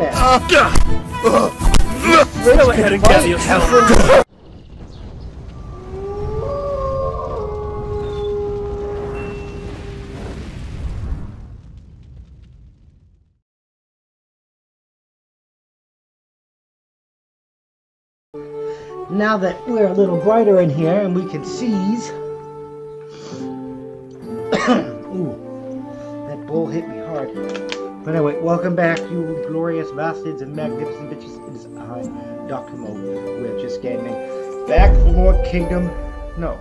Come at Go ahead and get your help. Now that we're a little brighter in here and we can seize. Ooh, that bull hit me hard. But anyway, welcome back, you glorious bastards and magnificent bitches. It is I, Dr. Comeau. We're just gaming. Back for more Kingdom. No.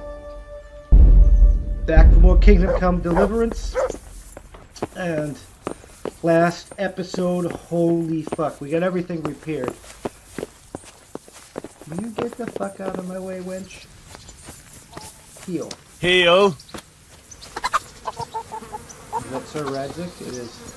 Back for more Kingdom Come Deliverance. And last episode, holy fuck. We got everything repaired. Will you get the fuck out of my way, wench? Heal. Heal. Is that Sir Radzik? It is.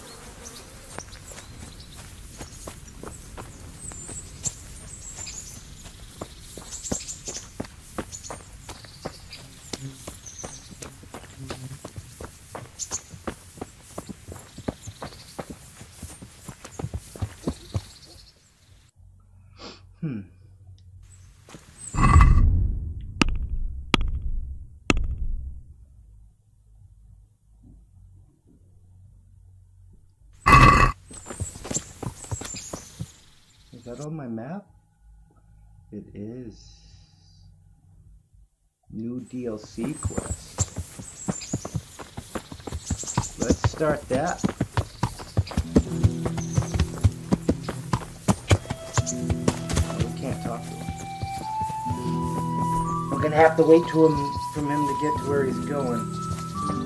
Is that on my map? It is. New DLC quest. Let's start that. We can't talk to him. We're gonna have to wait for him to get to where he's going.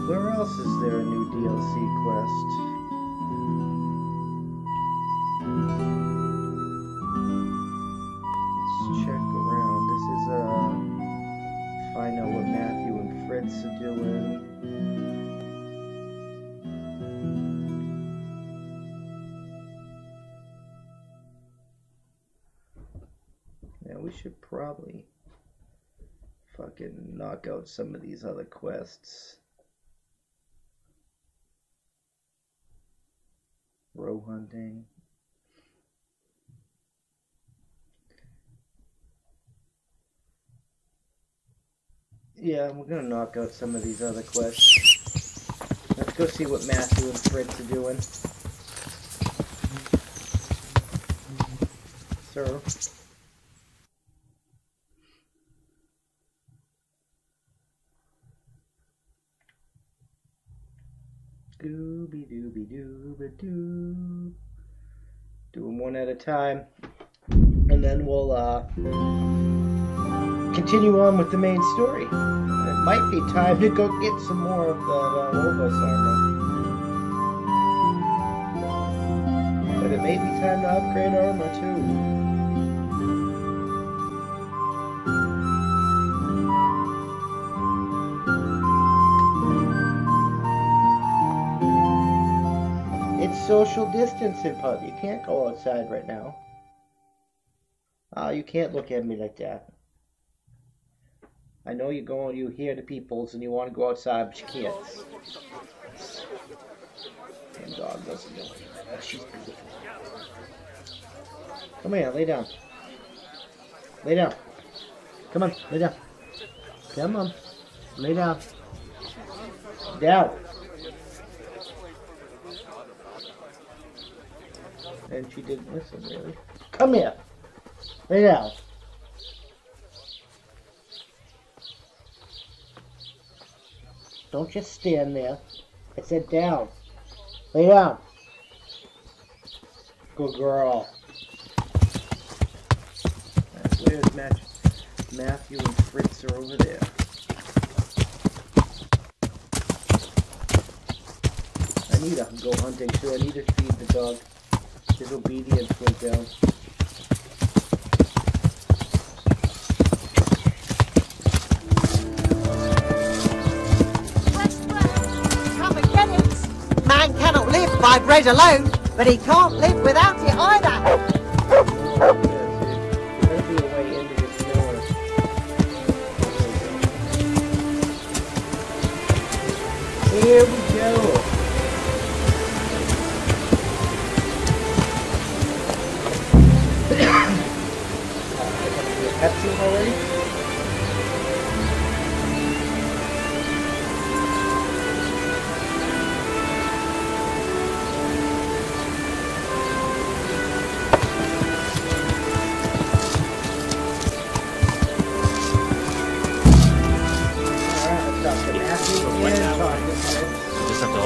Where else is there a new DLC quest? Find out what Matthew and Fritz are doing. Yeah, we should probably fucking knock out some of these other quests. Row hunting. Yeah, we're gonna knock out some of these other quests. Let's go see what Matthew and Fritz are doing. Sir. Dooby-dooby-dooby-doo. Do them one at a time. And then we'll, continue on with the main story. It might be time to go get some more of that Lobos armor. But it may be time to upgrade armor too. It's social distancing, pup. You can't go outside right now. You can't look at me like that. I know you hear the peoples and you want to go outside, but you can't. Damn dog doesn't know anything. She's beautiful. Come here, lay down. Lay down. Come on, lay down. Come on, lay down. Down. And she didn't listen, really. Come here. Lay down. Don't just stand there. I said down. Lay down. Good girl. Where's Matthew and Fritz are over there. I need to go hunting too. I need to feed the dog. His obedience went down. By bread alone, but he can't live without it either. Here we go.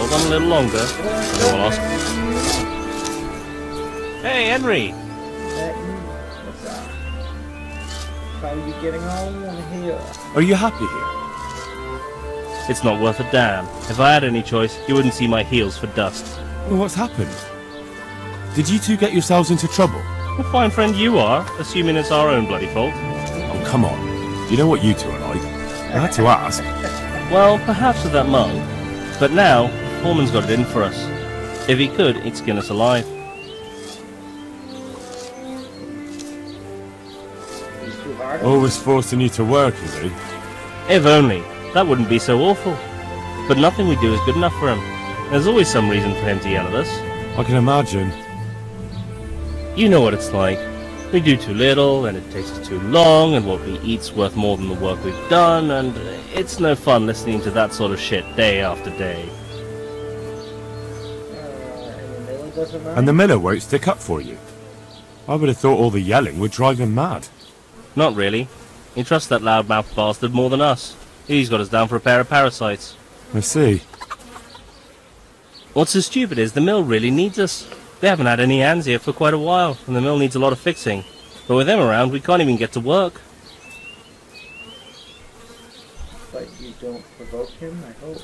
Hold on a little longer. No one ask. Hey, Henry! What's up? How are you getting on here? Are you happy here? It's not worth a damn. If I had any choice, you wouldn't see my heels for dust. Well, what's happened? Did you two get yourselves into trouble? A fine friend you are, assuming it's our own bloody fault. Oh, come on. You know what you two are like. I had to ask. Well, perhaps with that monk. But now, Foreman's got it in for us. If he could, he'd skin us alive. He's too hard. Always forcing you to work, is he? If only. That wouldn't be so awful. But nothing we do is good enough for him. There's always some reason for him to yell at us. I can imagine. You know what it's like. We do too little, and it takes us too long, and what we eat's worth more than the work we've done, and it's no fun listening to that sort of shit day after day. And the miller won't stick up for you. I would have thought all the yelling would drive him mad. Not really. He trusts that loudmouth bastard more than us. He's got us down for a pair of parasites. I see. What's so stupid is the mill really needs us. They haven't had any hands here for quite a while, and the mill needs a lot of fixing. But with them around, we can't even get to work. But you don't provoke him, I hope.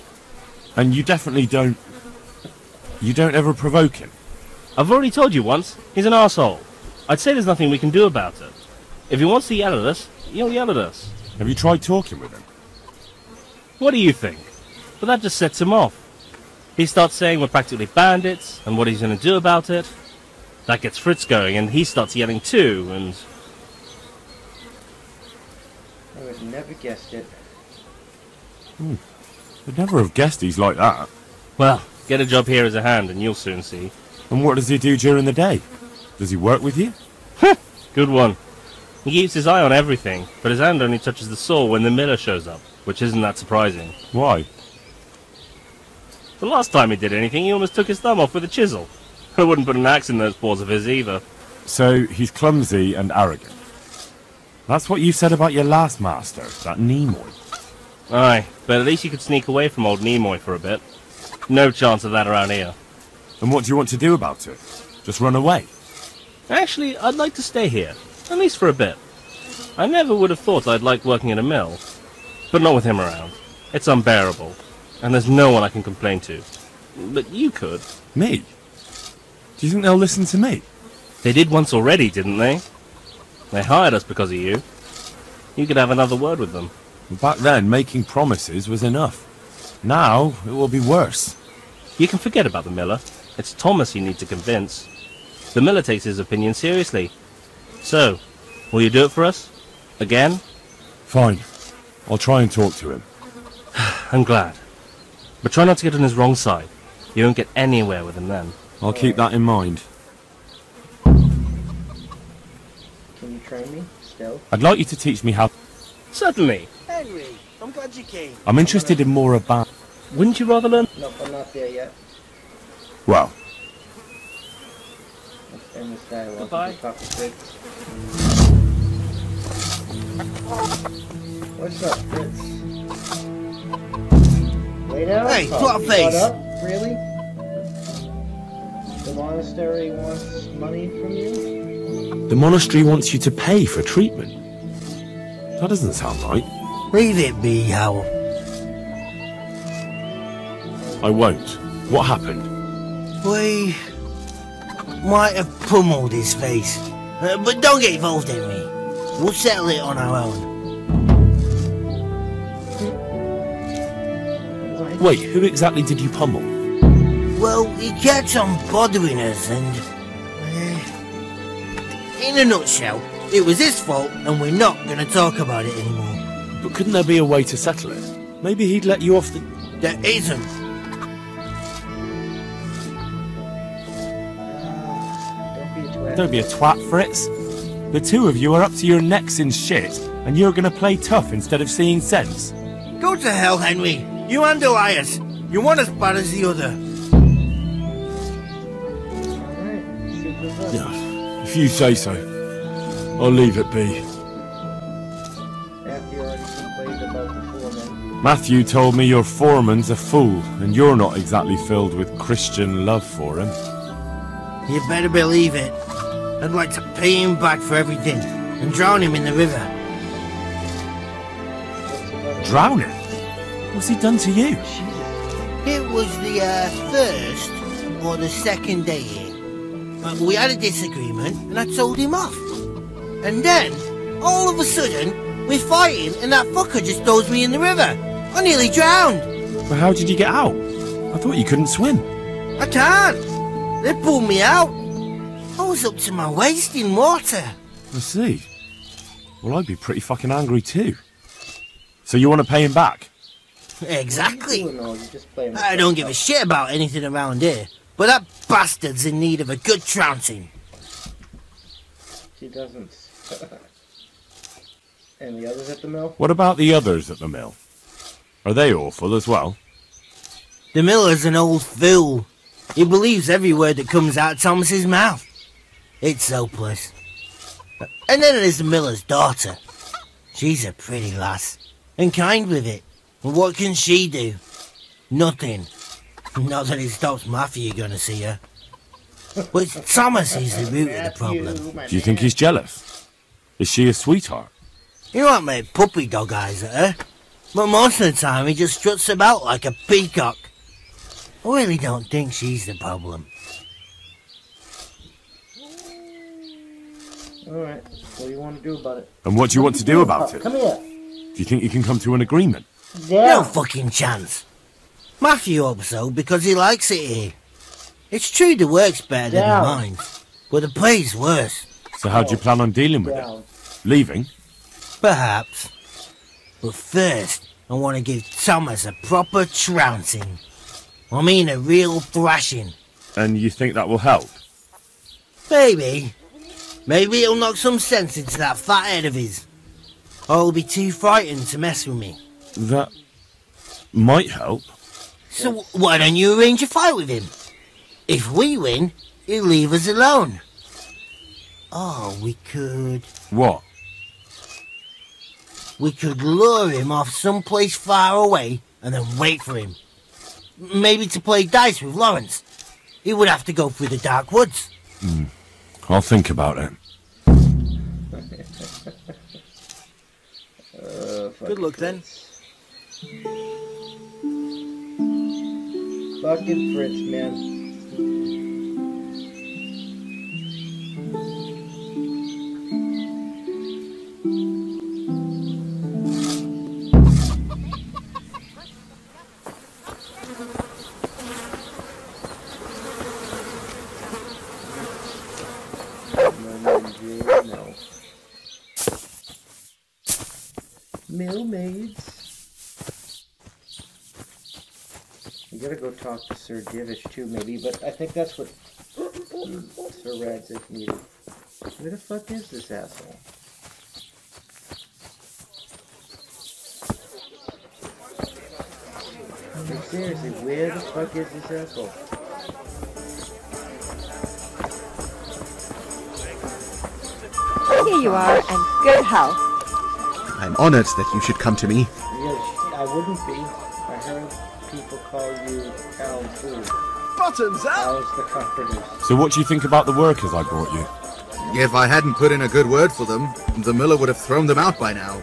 And you definitely don't... You don't ever provoke him? I've already told you once, he's an arsehole. I'd say there's nothing we can do about it. If he wants to yell at us, he'll yell at us. Have you tried talking with him? What do you think? But that just sets him off. He starts saying we're practically bandits, and what he's going to do about it. That gets Fritz going, and he starts yelling too, and... I would have never guessed it. I'd never have guessed he's like that. Well, get a job here as a hand, and you'll soon see. And what does he do during the day? Does he work with you? Good one. He keeps his eye on everything, but his hand only touches the saw when the miller shows up, which isn't that surprising. Why? The last time he did anything, he almost took his thumb off with a chisel. I wouldn't put an axe in those paws of his either. So, he's clumsy and arrogant. That's what you said about your last master, that Nimoy. Aye, but at least you could sneak away from old Nimoy for a bit. No chance of that around here. And what do you want to do about it? Just run away? Actually, I'd like to stay here, at least for a bit. I never would have thought I'd like working in a mill, but not with him around. It's unbearable, and there's no one I can complain to. But you could. Me? Do you think they'll listen to me? They did once already, didn't they? They hired us because of you. You could have another word with them. Back then, making promises was enough. Now, it will be worse. You can forget about the miller. It's Thomas you need to convince. The miller takes his opinion seriously. So, will you do it for us? Again? Fine. I'll try and talk to him. I'm glad. But try not to get on his wrong side. You won't get anywhere with him then. I'll keep that in mind. Can you train me, still? I'd like you to teach me how... Certainly. Henry, I'm glad you came. I'm interested in more about... Wouldn't you rather learn? Nope, I'm not there yet. Well, Let's end this dialogue. Goodbye. Talk to Fritz. What's up, Fritz? Lay down? Hey, Oh, what a you face. got up? Really? The monastery wants money from you? the monastery wants you to pay for treatment. That doesn't sound right. Leave it be, Howell. I won't. What happened? We might have pummeled his face. But don't get involved, Henry. We'll settle it on our own. Wait, who exactly did you pummel? Well, he kept on bothering us and... in a nutshell, it was his fault and we're not going to talk about it anymore. But couldn't there be a way to settle it? Maybe he'd let you off the... There isn't. Don't be a twat. Don't be a twat, Fritz. The two of you are up to your necks in shit, and you're gonna play tough instead of seeing sense. Go to hell, Henry. You and Elias. You're one as bad as the other. Alright, super good. Yeah, if you say so. I'll leave it be. After you already complained about the foreman. Matthew told me your foreman's a fool, and you're not exactly filled with Christian love for him. You better believe it. I'd like to pay him back for everything and drown him in the river. Drown him? What's he done to you? It was the first or the second day here. We had a disagreement and I told him off. And then, all of a sudden, we're fighting and that fucker just throws me in the river. I nearly drowned. But how did you get out? I thought you couldn't swim. I can't. They pulled me out. I was up to my waist in water. I see. Well, I'd be pretty fucking angry too. So you want to pay him back? Exactly. You're just playing I don't give a shit about anything around here. But that bastard's in need of a good trouncing. She doesn't. And the others at the mill? What about the others at the mill? Are they awful as well? The miller's an old fool. He believes every word that comes out of Thomas's mouth. It's hopeless. And then there's the miller's daughter. She's a pretty lass, and kind with it. And what can she do? Nothing. Not that it stops Matthew going to see her. But it's Thomas who's the root of the problem. Do you think he's jealous? Is she a sweetheart? You might make puppy dog eyes at her, but most of the time he just struts about like a peacock. I really don't think she's the problem. Alright, what do you want to do about it? And what do you want to do about it? Come here. Do you think you can come to an agreement? No fucking chance. Matthew hopes so because he likes it here. It's true the work's better than the mines, but the pay's worse. So how do you plan on dealing with it? Leaving? Perhaps. But first, I want to give Thomas a proper trouncing. I mean a real thrashing. And you think that will help? Maybe. Maybe it'll knock some sense into that fat head of his. Or he'll be too frightened to mess with me. That might help. So why don't you arrange a fight with him? If we win, he'll leave us alone. Oh, we could... What? We could lure him off someplace far away and then wait for him. Maybe to play dice with Lawrence. He would have to go through the dark woods. I'll think about it. Good luck then. Fucking Fritz, man. No. Mill maids. We gotta go talk to Sir Divish too, maybe, but I think that's what Sir Radzik needed. Where the fuck is this asshole? Like, seriously, where the fuck is this asshole? Here you are, and good health. I'm honored that you should come to me. Yeah, I wouldn't be. I heard people call you town fool. Bottoms up! How's the comforters? So what do you think about the workers I brought you? If I hadn't put in a good word for them, the miller would have thrown them out by now.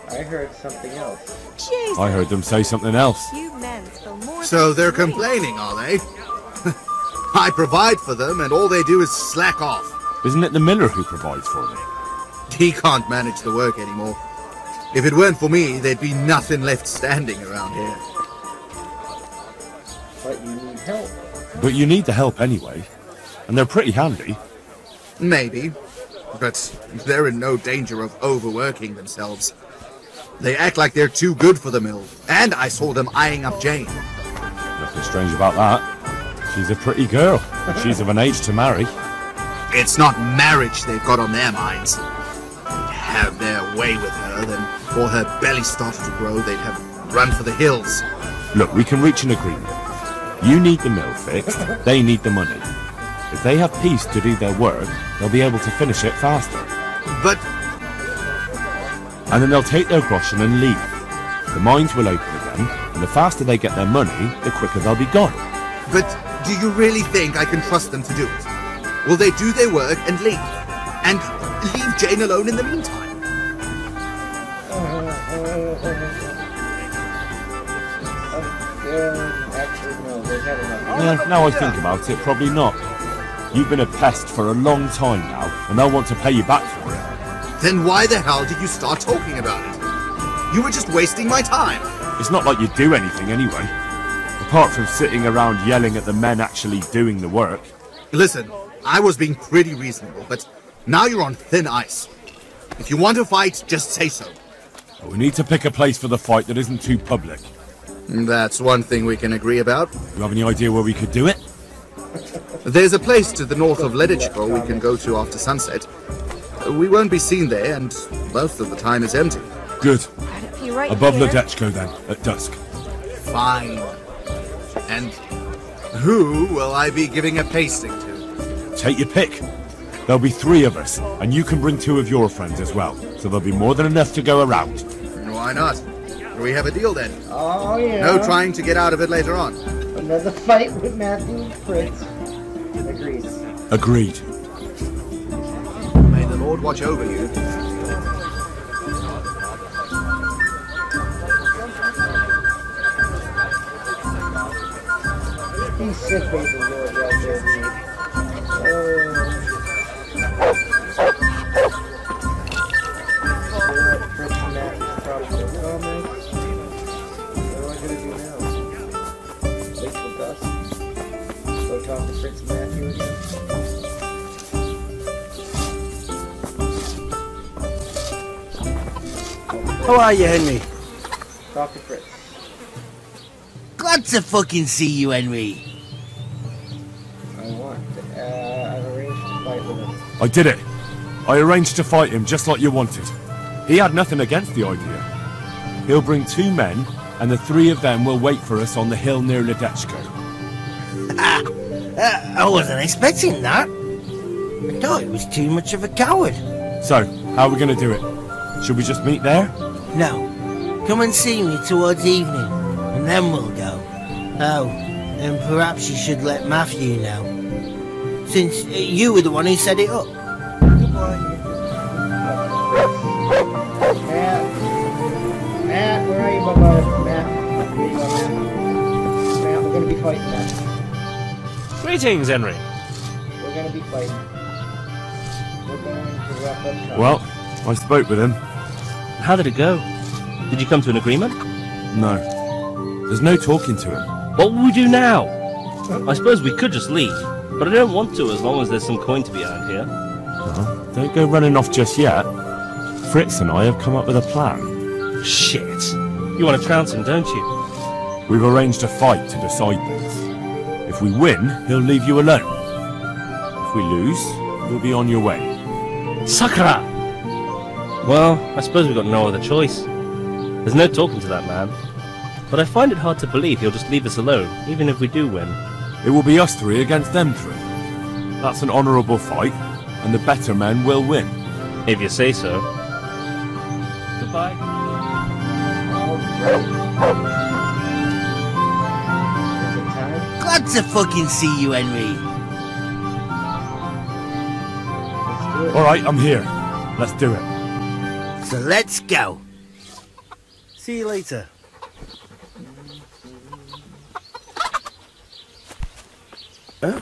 I heard something else. Jesus. I heard them say something else. You men spill more So than they're drink. complaining, are they? I provide for them and all they do is slack off. Isn't it the miller who provides for them? He can't manage the work anymore. If it weren't for me, there'd be nothing left standing around here. But you need help. But you need the help anyway. And they're pretty handy. Maybe, but they're in no danger of overworking themselves. They act like they're too good for the mill, and I saw them eyeing up Jane. Nothing strange about that. She's a pretty girl. And she's of an age to marry. It's not marriage they've got on their minds. They'd have their way with her, then before her belly started to grow, they'd have run for the hills. Look, we can reach an agreement. You need the mill fixed, they need the money. If they have peace to do their work, they'll be able to finish it faster. But And then they'll take their groschen and leave. the mines will open again, and the faster they get their money, the quicker they'll be gone. But do you really think I can trust them to do it? Will they do their work and leave? And leave Jane alone in the meantime? Actually, no, they've had enough. Now I think about it, probably not. You've been a pest for a long time now, and they'll want to pay you back for it. Then why the hell did you start talking about it? You were just wasting my time. It's not like you do anything anyway. Apart from sitting around yelling at the men actually doing the work. Listen, I was being pretty reasonable, but now you're on thin ice. If you want to fight, just say so. We need to pick a place for the fight that isn't too public. That's one thing we can agree about. You have any idea where we could do it? There's a place to the north of Leditchko we can go to after sunset. We won't be seen there, and most of the time it's empty. Good. Quite a few right Above here. Ledetchko then, at dusk. Fine. And who will I be giving a pasting to? Take your pick. There'll be 3 of us, and you can bring 2 of your friends as well, so there'll be more than enough to go around. Why not? We have a deal then. Oh, yeah. No trying to get out of it later on. Another fight with Matthew and Fritz. Agreed. Agreed. May the Lord watch over you. He's sick, baby Lord, right there, dude. Fritz and Matthew's probably no comments. What am I gonna do now? Wait till dusk? Go talk to Fritz and Matthew again? How are you, Henry? Talk to Fritz. Glad to fucking see you, Henry. I've arranged to fight with him. I did it. I arranged to fight him just like you wanted. He had nothing against the idea. He'll bring 2 men, and the 3 of them will wait for us on the hill near Ledetchko. I wasn't expecting that. I thought he was too much of a coward. So, how are we going to do it? Should we just meet there? No. Come and see me towards evening, and then we'll go. Oh, and perhaps you should let Matthew know, since you were the one who set it up. Matt, where are you, Bubba? Matt, where you are, Matt? Matt, we're gonna be fighting, Matt. Greetings, Henry. We're gonna be fighting. We're going to wrap up time. Well, I spoke with him. How did it go? Did you come to an agreement? No. There's no talking to him. What will we do now? I suppose we could just leave, but I don't want to as long as there's some coin to be earned here. Don't go running off just yet. Fritz and I have come up with a plan. Shit. You want to trounce him, don't you? We've arranged a fight to decide this. If we win, he'll leave you alone. If we lose, you'll be on your way. Sakra! Well, I suppose we've got no other choice. There's no talking to that man. But I find it hard to believe he'll just leave us alone, even if we do win. It will be us 3 against them 3. That's an honourable fight, and the better men will win. If you say so. Goodbye. Glad to fucking see you, Henry. Alright, I'm here. Let's do it. So let's go. See you later. Huh?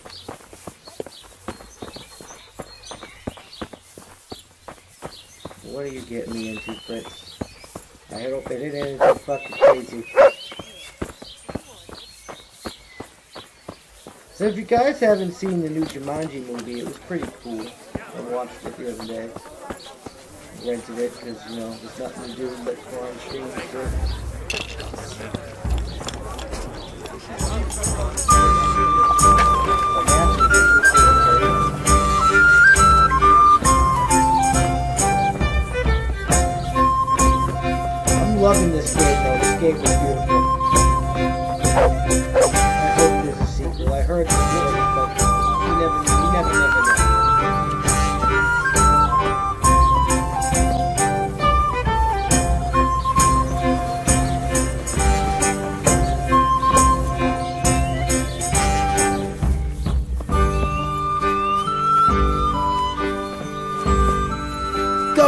What are you getting me into, Fritz? I hope it isn't anything fucking crazy. So if you guys haven't seen the new Jumanji movie, it was pretty cool. I watched it the other day. Rented it because, you know, there's nothing to do but go on stream and shit. I'm loving this game though. This game is beautiful. I hope there's a sequel. I heard it's good, but you never know.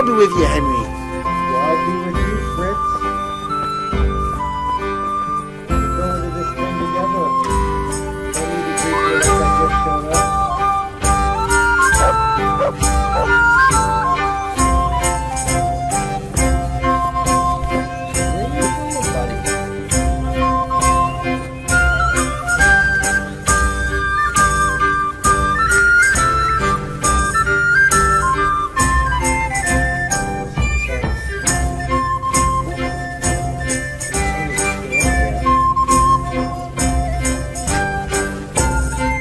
be with you, Henry. God be with you, Fritz. We're going to this thing together. Don't need to treat you like I just showed up. Where you going, buddy?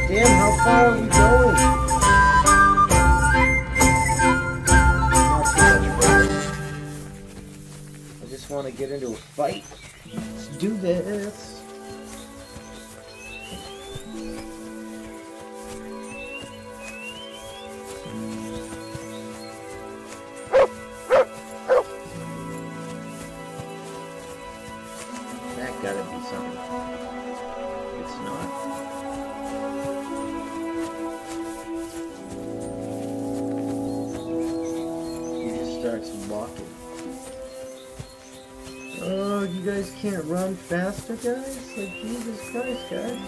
Damn, how far are we going? Not too much further. I just want to get into a fight. Let's do this. That gotta be something. It's not. He just starts walking. Oh, you guys can't run faster, guys? Like, Jesus Christ, guys.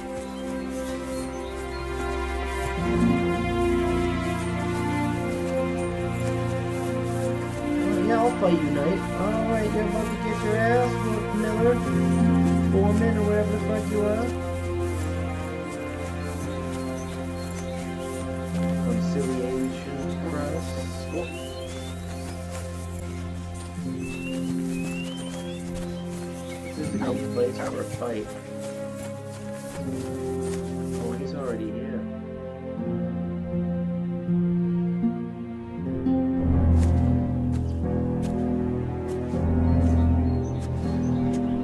Oh, yeah, I'll fight you, Knight. Alright, you're about to get your ass whooped, Miller. Foreman, or whatever the fuck you are. Conciliation press. Whoop. This is a good place for a fight. Oh, he's already here.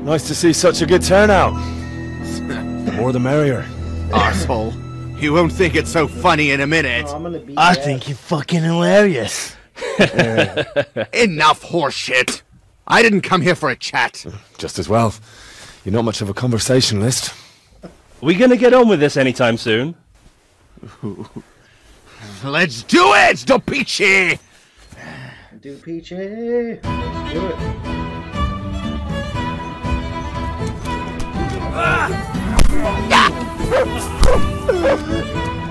Nice to see such a good turnout. The more the merrier. Arsehole. You won't think it's so funny in a minute. Oh, I'm gonna beat I your think ass. you're fucking hilarious. Enough horseshit. I didn't come here for a chat. Just as well. You're not much of a conversationalist. Are we gonna get on with this anytime soon? Let's do it, Dopici! Do Peachy. Let's do it.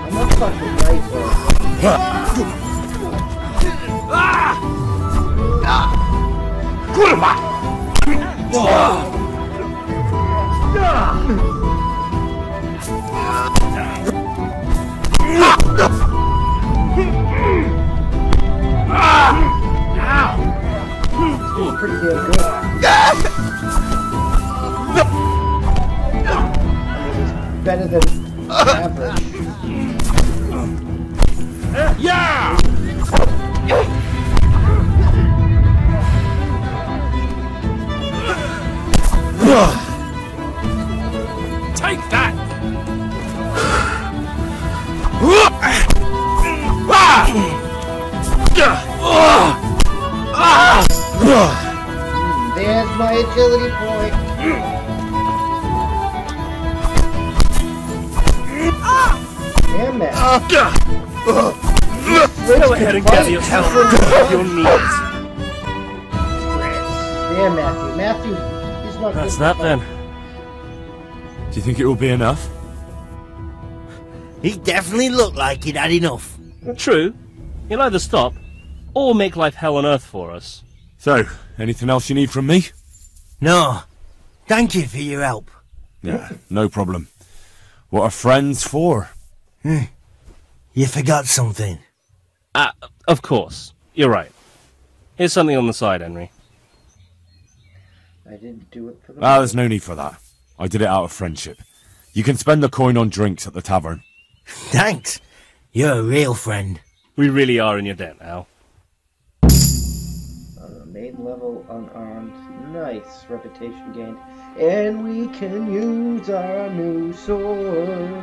I'm not fucking right, bro. It's pretty damn good. I mean, it's better than average. Yeah! Take that! There's my agility point. Damn that. Go ahead and gather yourself off your knees. Damn, Matthew. Matthew, he's not That's good that for then. Do you think it will be enough? He definitely looked like he'd had enough. True. He'll either stop, or make life hell on earth for us. So, anything else you need from me? No. Thank you for your help. Yeah, no problem. What are friends for? You forgot something. Of course. You're right. Here's something on the side, Henry. I didn't do it for the Ah, there's no need for that. I did it out of friendship. You can spend the coin on drinks at the tavern. Thanks. You're a real friend. We really are in your debt now. Main level unarmed. Nice. Reputation gained. And we can use our new sword.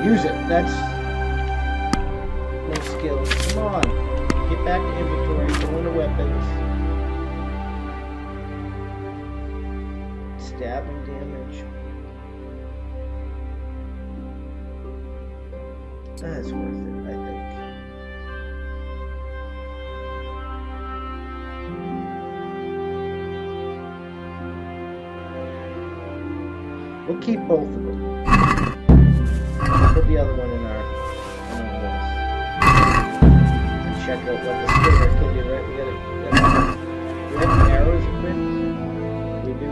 Use it. That's back to inventory, go into weapons. Stabbing damage. That's worth it, I think. We'll keep both of them. Put the other one in our list. And check out what the spitter can do, right? We got arrows equipped. We do.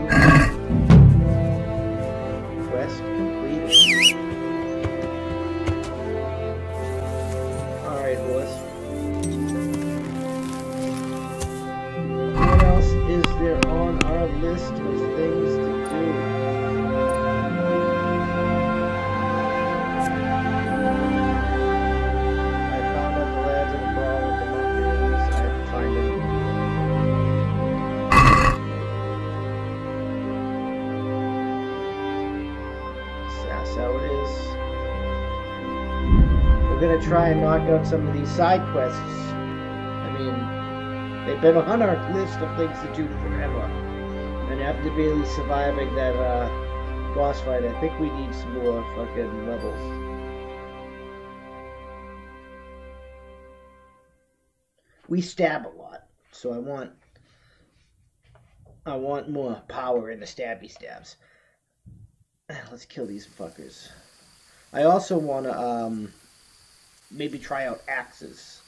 Quest completed. Alright, boys. What else is there on our list of things to do? I found out the lads in the brawl with the monkeys. I have to find them. That's how it is. We're gonna try and knock out some of these side quests. I mean, they've been on our list of things to do forever. And after barely surviving that boss fight, I think we need some more fucking levels. We stab a lot, so I want more power in the stabby stabs. Let's kill these fuckers. I also want to maybe try out axes.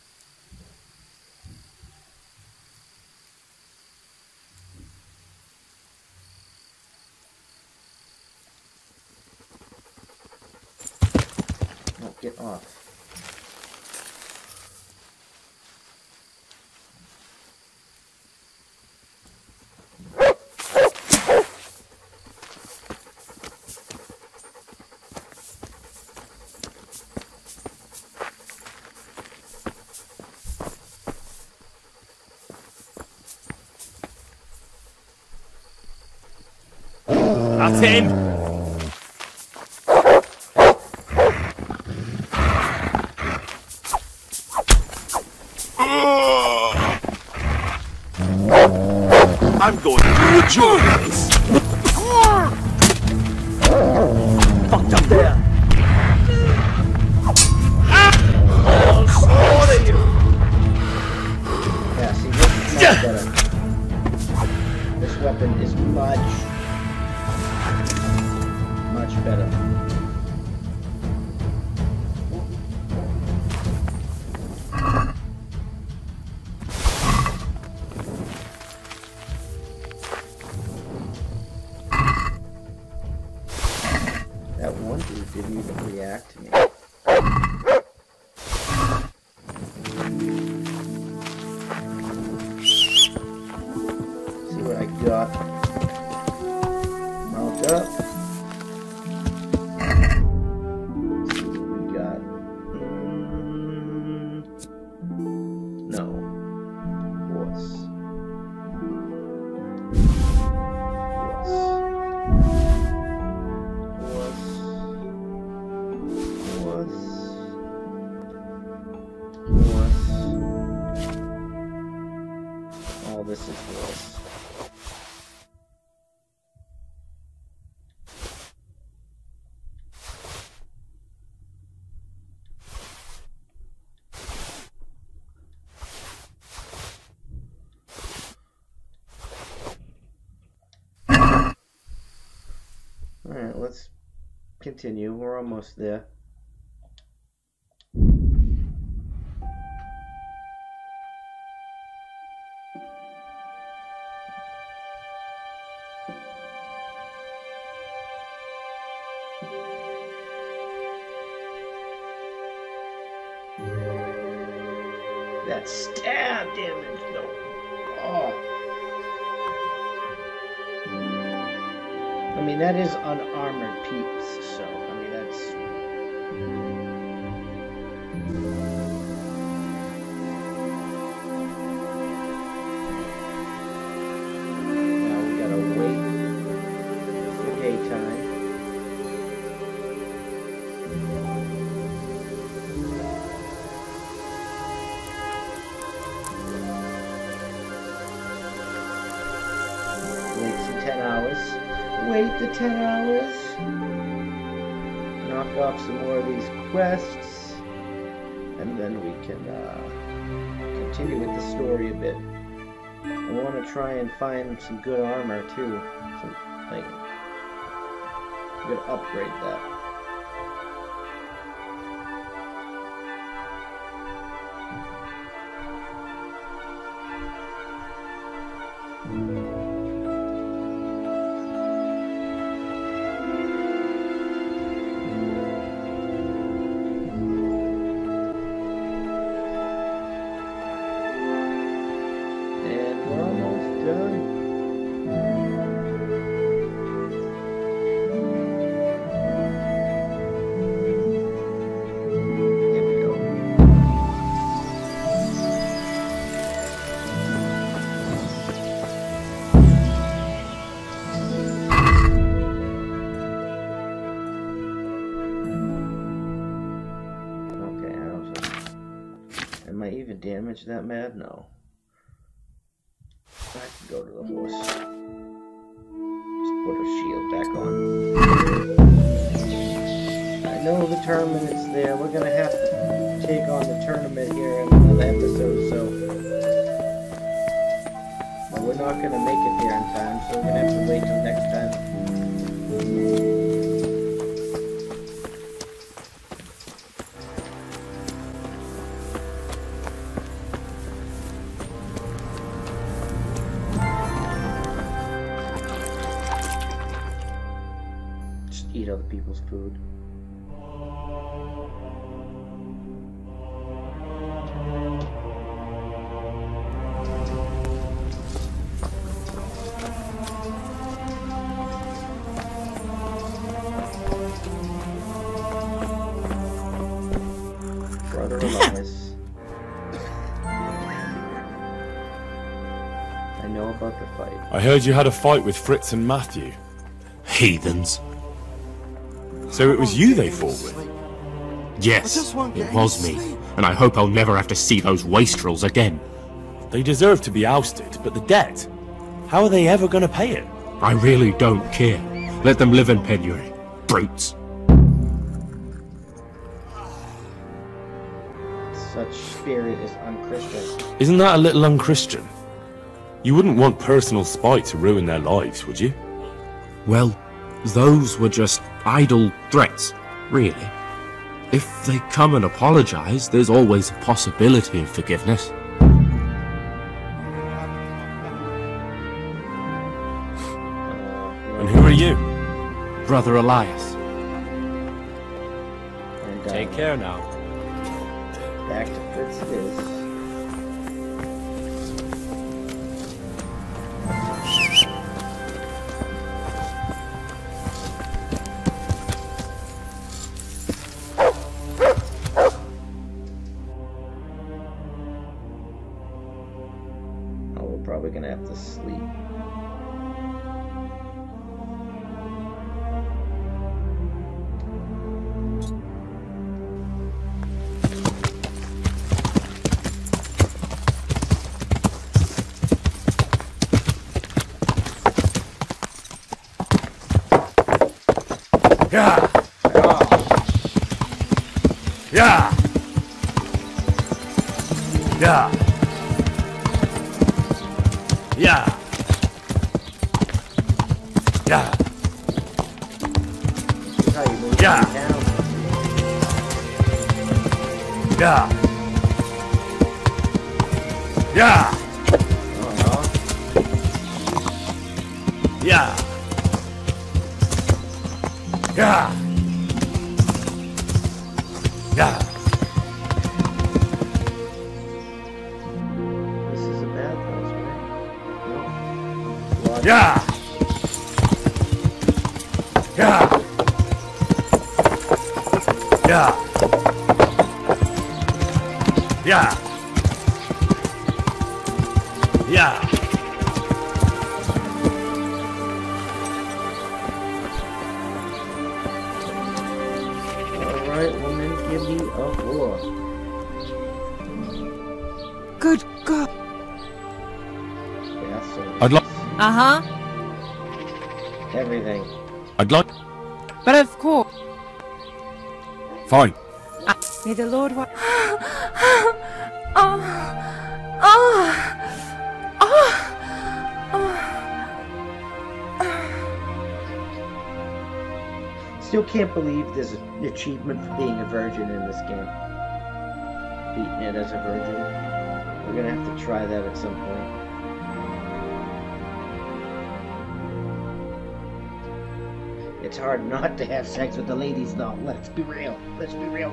Oh, get off. That's him! I'm going to enjoy this! Fucked up there! Yeah, see, this is much better. This weapon is much better. That one dude didn't even react to me. See what I got. Mount up. This is worse. Alright, let's continue. We're almost there. That stab damage, no. Oh. I mean, that is unarmored peeps, so, I mean, that's... Now we gotta wait for daytime. wait the 10 hours. Knock off some more of these quests. And then we can continue with the story a bit. I want to try and find some good armor too. I'm gonna upgrade that. Damage that mad? No. I can go to the horse. Just put her shield back on. I know the tournament's there. We're gonna have to take on the tournament here in another episode, so. But we're not gonna make it there in time, so we're gonna have to wait till next time. Eat other people's food. Brother Elias. I know about the fight. I heard you had a fight with Fritz and Matthew. Heathens. So it was you they fought with? Yes, it was me. And I hope I'll never have to see those wastrels again. They deserve to be ousted, but the debt? How are they ever going to pay it? I really don't care. Let them live in penury. Brutes. Such spirit is unchristian. Isn't that a little unchristian? You wouldn't want personal spite to ruin their lives, would you? Well, those were just idle threats, really. If they come and apologize, there's always a possibility of forgiveness. And who are you? Brother Elias. And, Take care now. Back to Fritz it is. Probably gonna have to sleep. Yeah. Yeah. Yeah. Yeah. Yeah. How you move Yeah. down. Yeah. Yeah. Yeah. Yeah. Yeah. This is a bad house, right? No. Yeah. Yeah. Yeah. Yeah. Yeah. Alright, woman, give me a roar. Good God. Yeah, so I'd like. Uh-huh. Everything. I'd like... But of course. Fine. May the Lord wa- Still can't believe there's an achievement for being a virgin in this game. Beating it as a virgin. We're gonna have to try that at some point. It's hard not to have sex with the ladies, though. Let's be real. Let's be real.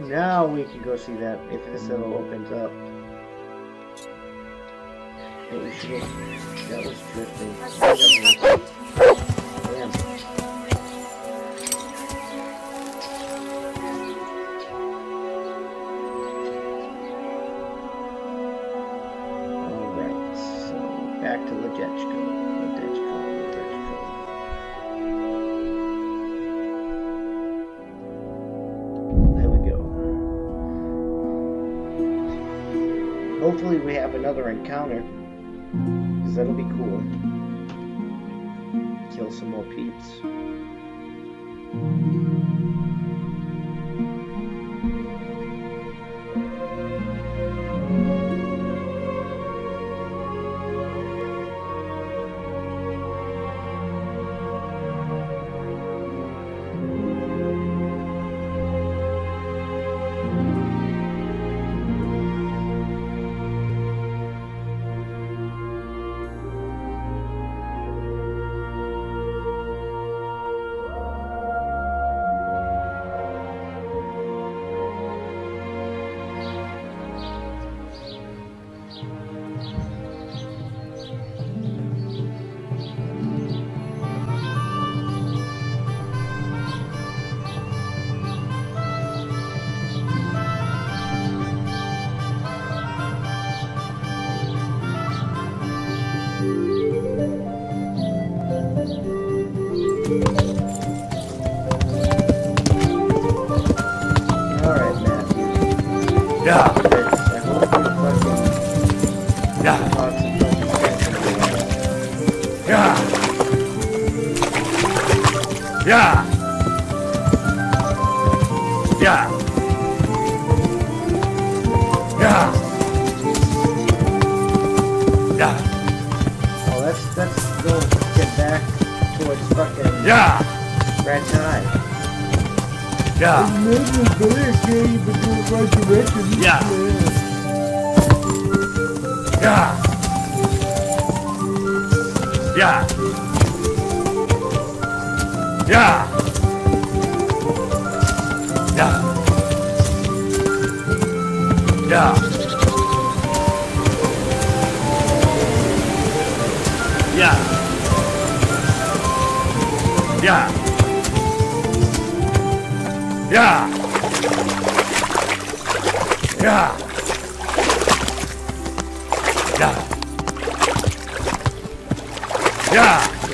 Now we can go see that if this all opens up. But we should go. That was drifting. Damn. Alright, so back to Ledechko. Hopefully we have another encounter, because that'll be cool. Kill some more peeps.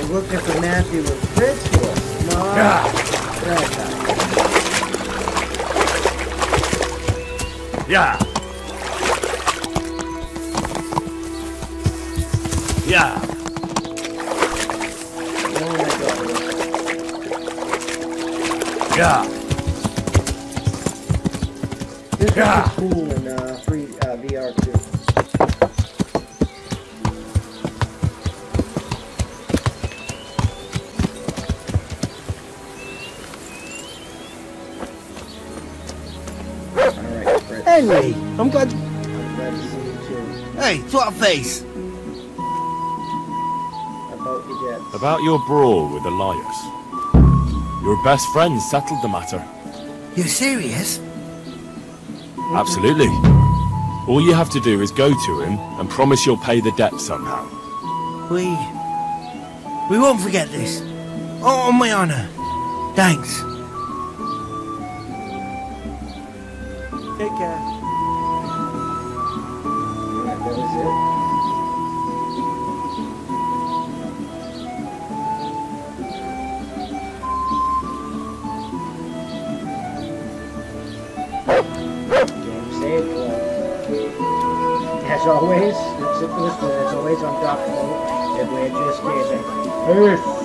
We're looking for Matthew with Pittsburgh. Smart. Yeah. This is cool in free VR too. Henry, I'm glad. I'm glad to see you too. Hey, what face? About your debts. About your brawl with Elias. Your best friend settled the matter. You're serious? Absolutely. All you have to do is go to him and promise you'll pay the debt somehow. We won't forget this. Oh, on my honor. Thanks. Take care. Alright, that was it. As always, that's it for this one. As always, I'm Dr. Comeau, and we're just gaming. Peace!